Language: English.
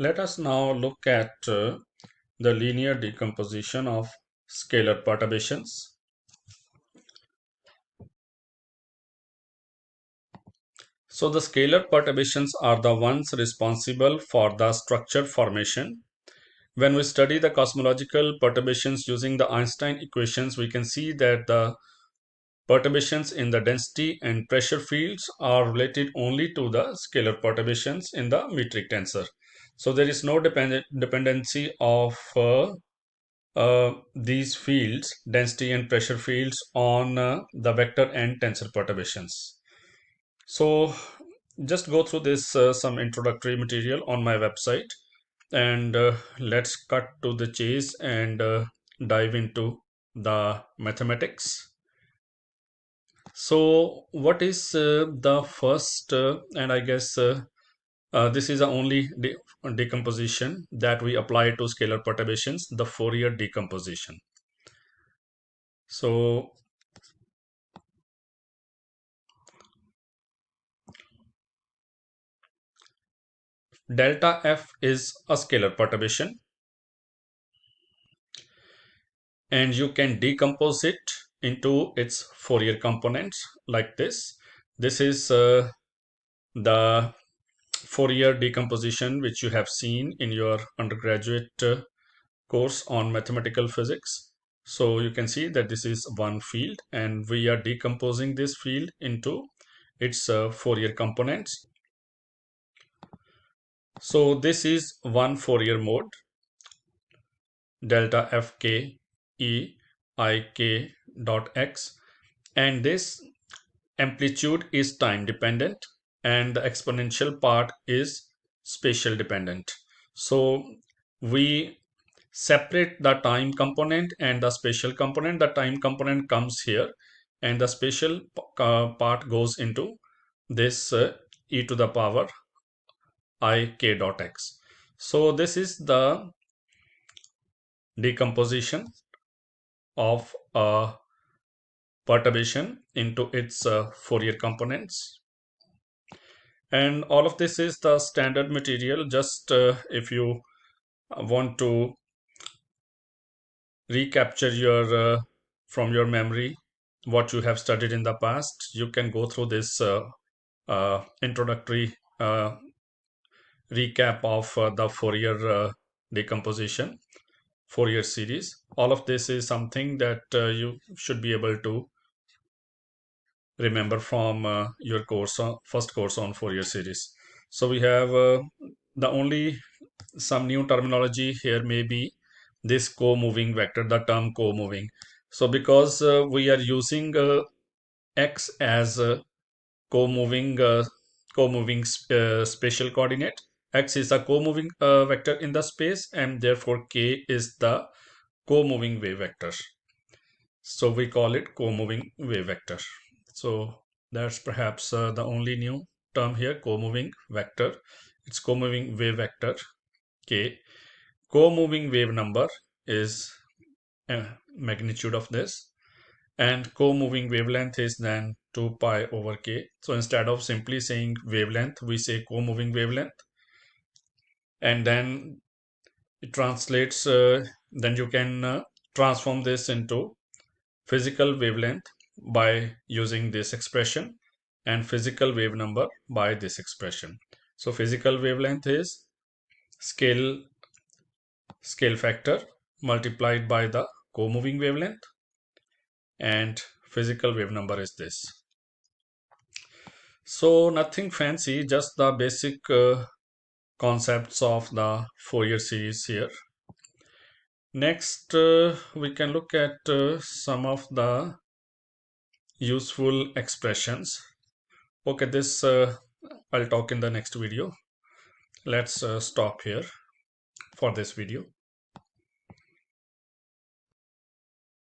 Let us now look at the linear decomposition of scalar perturbations. So the scalar perturbations are the ones responsible for the structure formation. When we study the cosmological perturbations using the Einstein equations, we can see that the perturbations in the density and pressure fields are related only to the scalar perturbations in the metric tensor. So there is no dependency of these fields, density and pressure fields, on the vector and tensor perturbations. So just go through this some introductory material on my website, and let's cut to the chase and dive into the mathematics. So what is the first and I guess this is the only decomposition that we apply to scalar perturbations, the Fourier decomposition. So delta f is a scalar perturbation, and you can decompose it into its Fourier components like this. This is the Fourier decomposition which you have seen in your undergraduate course on mathematical physics. So you can see that this is one field, and we are decomposing this field into its Fourier components. So this is one Fourier mode, delta fk e ik dot x, and this amplitude is time dependent and the exponential part is spatial dependent. So we separate the time component and the spatial component. The time component comes here and the spatial part goes into this e to the power ik dot x. So this is the decomposition of a perturbation into its Fourier components. And all of this is the standard material. Just if you want to recapture your from your memory what you have studied in the past, you can go through this introductory recap of the Fourier decomposition, Fourier series. All of this is something that you should be able to remember from your course, first course on Fourier series. So we have the only some new terminology here may be this co-moving vector, the term co-moving. So because we are using x as a co-moving spatial coordinate, x is a co-moving vector in the space, and therefore k is the co-moving wave vector. So we call it co-moving wave vector. So that's perhaps the only new term here, co-moving vector. It's co-moving wave vector k. Co-moving wave number is magnitude of this, and co-moving wavelength is then 2 pi over k. So instead of simply saying wavelength, we say co-moving wavelength, and then it translates, then you can transform this into physical wavelength by using this expression, and physical wave number by this expression. So physical wavelength is scale factor multiplied by the co-moving wavelength, and physical wave number is this. So nothing fancy, just the basic concepts of the Fourier series here. Next, we can look at some of the useful expressions. Okay, this I'll talk in the next video. Let's stop here for this video.